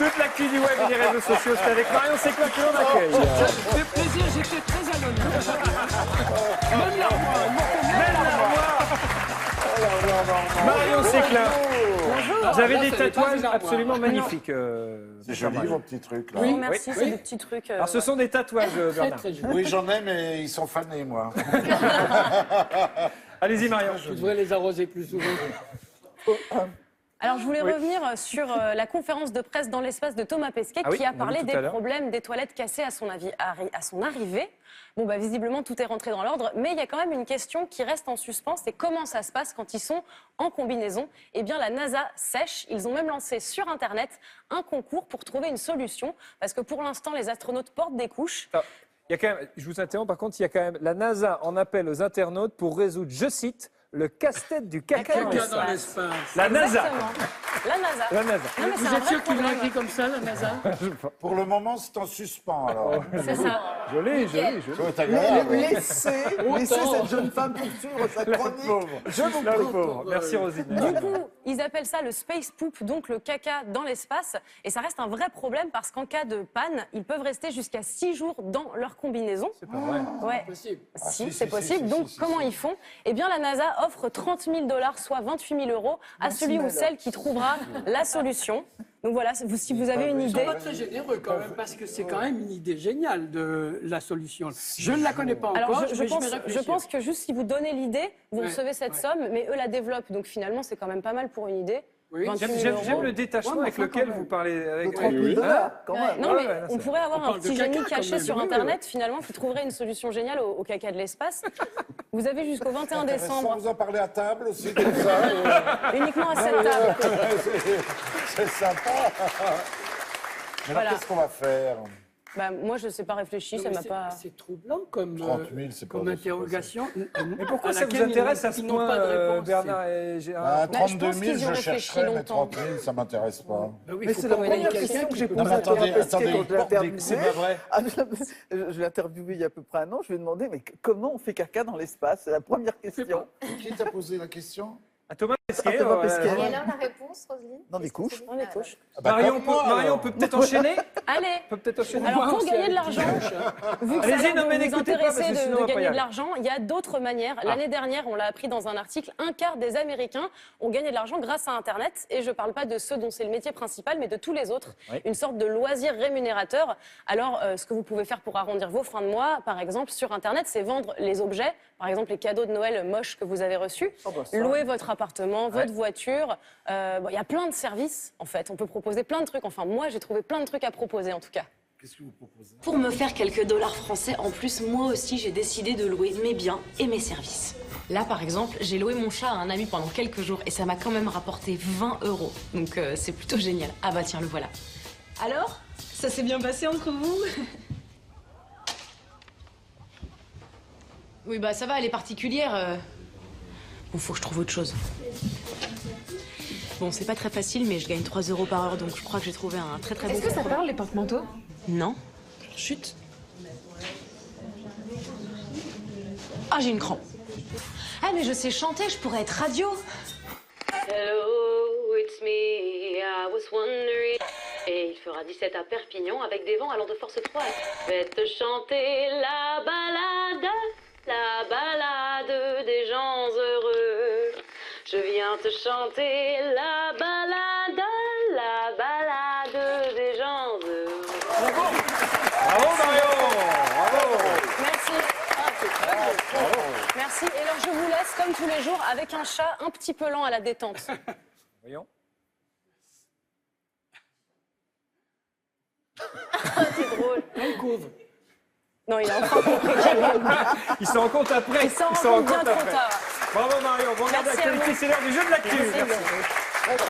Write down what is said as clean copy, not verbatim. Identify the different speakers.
Speaker 1: Toute l'actu du web et des réseaux sociaux, c'est avec Marion Séclin que l'on accueille.
Speaker 2: Ça me fait plaisir, j'étais très à l'honneur. Même l'armoire.
Speaker 1: Marion Séclin. Vous avez des
Speaker 2: Là, ça n'est pas
Speaker 1: tatouages
Speaker 2: une armoire.
Speaker 1: absolument magnifiques.
Speaker 3: C'est joli, vos petits trucs, là.
Speaker 4: Oui, merci,
Speaker 1: Oui.
Speaker 4: c'est des petits trucs.
Speaker 1: Alors, ce sont des tatouages,
Speaker 2: Très,
Speaker 1: Bernard.
Speaker 2: très joli.
Speaker 3: Oui, j'en ai, mais ils sont fanés, moi.
Speaker 1: Allez-y, Marion.
Speaker 2: Je devrais les arroser plus souvent.
Speaker 4: Alors, je voulais revenir sur la conférence de presse dans l'espace de Thomas Pesquet
Speaker 1: Ah oui,
Speaker 4: qui a
Speaker 1: on
Speaker 4: parlé
Speaker 1: l'a vu tout à
Speaker 4: des
Speaker 1: l'heure.
Speaker 4: problèmes des toilettes cassées à son arrivée. Bon, bah, visiblement, tout est rentré dans l'ordre, mais il y a quand même une question qui reste en suspens, c'est comment ça se passe quand ils sont en combinaison. Eh bien, la NASA sèche. Ils ont même lancé sur Internet un concours pour trouver une solution, parce que pour l'instant, les astronautes portent des couches.
Speaker 1: Ah, il y a quand même, je vous interromps, par contre, il y a quand même la NASA en appel aux internautes pour résoudre, je cite, le casse-tête du caca dans
Speaker 2: Caca dans
Speaker 1: l'espace.
Speaker 2: l'espace.
Speaker 1: La NASA.
Speaker 4: Exactement. La NASA.
Speaker 1: La NASA.
Speaker 4: Non, mais c'est
Speaker 2: Vous
Speaker 4: un
Speaker 2: êtes
Speaker 4: vrai
Speaker 2: sûr qu'ils l'ont
Speaker 4: problème.
Speaker 2: écrit comme ça, la NASA?
Speaker 3: Pour le moment, c'est en suspens, alors.
Speaker 4: C'est ça.
Speaker 1: Joli, joli,
Speaker 3: Ça
Speaker 1: joli.
Speaker 3: va être agréable.
Speaker 5: Laissez cette jeune femme poursuivre sa chronique. Je vous
Speaker 1: La
Speaker 5: prie.
Speaker 1: pauvre. Merci, Rosine.
Speaker 4: Du coup, ils appellent ça le space poop, donc le caca dans l'espace. Et ça reste un vrai problème parce qu'en cas de panne, ils peuvent rester jusqu'à 6 jours dans leur combinaison.
Speaker 1: C'est pas vrai.
Speaker 4: Ouais.
Speaker 2: Possible.
Speaker 4: Si,
Speaker 3: si,
Speaker 4: c'est
Speaker 3: si,
Speaker 4: possible.
Speaker 3: si,
Speaker 4: Donc,
Speaker 3: si,
Speaker 4: comment
Speaker 3: si.
Speaker 4: ils font? Eh bien, la NASA offre 30 000 $, soit 28 000 euros, à celui ou celle qui trouvera la solution. Donc voilà, si vous avez une
Speaker 2: Ils
Speaker 4: idée.
Speaker 2: sont pas très généreux quand même, parce que c'est quand même une idée géniale de la solution. Je ne la connais pas
Speaker 4: Alors,
Speaker 2: encore,
Speaker 4: je
Speaker 2: mais je vais
Speaker 4: pense
Speaker 2: réfléchir.
Speaker 4: que juste si vous donnez l'idée, vous
Speaker 2: Ouais,
Speaker 4: recevez cette
Speaker 2: ouais.
Speaker 4: somme, mais eux la développent. Donc finalement, c'est quand même pas mal pour une idée.
Speaker 2: Oui.
Speaker 4: 28 000
Speaker 1: J'aime
Speaker 4: euros.
Speaker 1: le détachement
Speaker 2: Ouais, mais
Speaker 1: avec
Speaker 2: enfin,
Speaker 1: lequel
Speaker 2: quand même.
Speaker 1: vous parlez. Avec,
Speaker 5: De 30 000 $, quand même.
Speaker 4: Non,
Speaker 1: Ouais,
Speaker 4: mais
Speaker 1: ouais, là,
Speaker 4: on
Speaker 1: c'est-
Speaker 4: pourrait avoir
Speaker 2: on
Speaker 4: un
Speaker 2: parle de
Speaker 4: petit
Speaker 2: caca,
Speaker 4: génie
Speaker 2: quand
Speaker 4: caché
Speaker 2: même,
Speaker 4: sur
Speaker 2: oui,
Speaker 4: Internet, finalement, qui trouverait une solution géniale au caca de l'espace. Vous avez jusqu'au 21
Speaker 3: Intéressant,
Speaker 4: décembre,
Speaker 3: vous en parlez à table aussi, comme ça.
Speaker 4: uniquement à cette table.
Speaker 3: C'est sympa. Mais
Speaker 4: Voilà.
Speaker 3: alors, qu'est-ce qu'on va faire?
Speaker 4: Bah, moi, je ne sais pas réfléchi,
Speaker 2: Non,
Speaker 4: ça
Speaker 2: mais
Speaker 4: m'a pas...
Speaker 2: C'est troublant comme,
Speaker 3: 30 000, c'est pas-
Speaker 2: comme interrogation.
Speaker 1: Mais pourquoi ça vous intéresse à ce point, Bernard et Gérard?
Speaker 3: Ah,
Speaker 4: Bah, je
Speaker 3: 32
Speaker 4: pense
Speaker 3: 000,
Speaker 4: qu'ils y ont
Speaker 3: je
Speaker 4: réfléchi
Speaker 3: chercherais, mais
Speaker 4: longtemps.
Speaker 3: 30 000, ça m'intéresse pas.
Speaker 2: Ben oui,
Speaker 5: Mais
Speaker 2: faut
Speaker 5: c'est
Speaker 2: pas
Speaker 5: la
Speaker 2: envoyer
Speaker 5: première
Speaker 2: quelqu'un
Speaker 5: question que j'ai
Speaker 2: peut
Speaker 5: posée
Speaker 3: Non,
Speaker 5: à
Speaker 3: mais attendez,
Speaker 5: Thomas Pesquet
Speaker 3: attendez,
Speaker 5: quand je l'ai interviewé.
Speaker 1: C'est pas vrai.
Speaker 5: Ah, je l'ai interviewé il y a à peu près un an. Je lui ai demandé, mais comment on fait caca dans l'espace? C'est la première question.
Speaker 3: Qui t'a posé la question?
Speaker 1: À Thomas Pesquet.
Speaker 5: Thomas Pesquet.
Speaker 6: Et alors la réponse, Roselyne?
Speaker 5: Dans les couches.
Speaker 4: Dans les couches.
Speaker 1: Marion peut peut-être enchaîner.
Speaker 4: Allez,
Speaker 1: Peut peut-être enchaîner.
Speaker 4: alors pour
Speaker 2: c'est
Speaker 4: gagner de
Speaker 2: avec
Speaker 4: l'argent, vu que ça a
Speaker 1: Allez-y,
Speaker 4: l'air
Speaker 1: non, mais
Speaker 4: de vous
Speaker 1: n'écoutez pas, parce que
Speaker 4: intéresser
Speaker 1: sinon on va
Speaker 4: de
Speaker 1: pas y
Speaker 4: gagner de
Speaker 1: aller.
Speaker 4: l'argent, il y a d'autres manières. L'année dernière, on l'a appris dans un article, un quart des Américains ont gagné de l'argent grâce à Internet. Et je ne parle pas de ceux dont c'est le métier principal, mais de tous les autres.
Speaker 1: Oui.
Speaker 4: Une sorte de loisir rémunérateur. Alors, ce que vous pouvez faire pour arrondir vos fins de mois, par exemple, sur Internet, c'est vendre les objets, par exemple les cadeaux de Noël moches que vous avez reçus, louer votre appartement, votre voiture. Bon, il y a plein de services, en fait. On peut proposer plein de trucs. Enfin, moi, j'ai trouvé plein de trucs à proposer, en tout cas.
Speaker 3: Qu'est-ce que vous proposez?
Speaker 7: Pour me faire quelques dollars français en plus, moi aussi j'ai décidé de louer mes biens et mes services. Là par exemple, j'ai loué mon chat à un ami pendant quelques jours et ça m'a quand même rapporté 20 €. Donc c'est plutôt génial. Ah bah tiens, le voilà. Alors, ça s'est bien passé entre vous? Oui bah ça va, elle est particulière. Bon, faut que je trouve autre chose. Bon, c'est pas très facile, mais je gagne 3 € par heure, donc je crois que j'ai trouvé un très bon
Speaker 6: Est-ce que ça
Speaker 7: compromis.
Speaker 6: parle les porte-manteaux?
Speaker 7: Non. Chut. Ah, j'ai une crampe. Ah, mais je sais chanter, je pourrais être radio. Hello, it's me, I was wondering. Et il fera 17 à Perpignan avec des vents allant de force 3. Je vais te chanter la balade des gens heureux. Je viens te chanter la balade des gens heureux.
Speaker 1: Bravo Marion. Bravo.
Speaker 4: Merci. Merci. Et alors, je vous laisse, comme tous les jours, avec un chat un petit peu lent à la détente.
Speaker 1: Voyons.
Speaker 4: C'est drôle.
Speaker 2: On couvre.
Speaker 4: Non, il a enfin compris.
Speaker 1: Il s'en rend compte après.
Speaker 4: Il s'en rend compte bien trop tard.
Speaker 1: Bravo Marion. Bon, regarde
Speaker 4: Merci à
Speaker 1: l'actualité,
Speaker 4: vous.
Speaker 1: c'est l'heure du jeu de l'actu.
Speaker 4: Merci.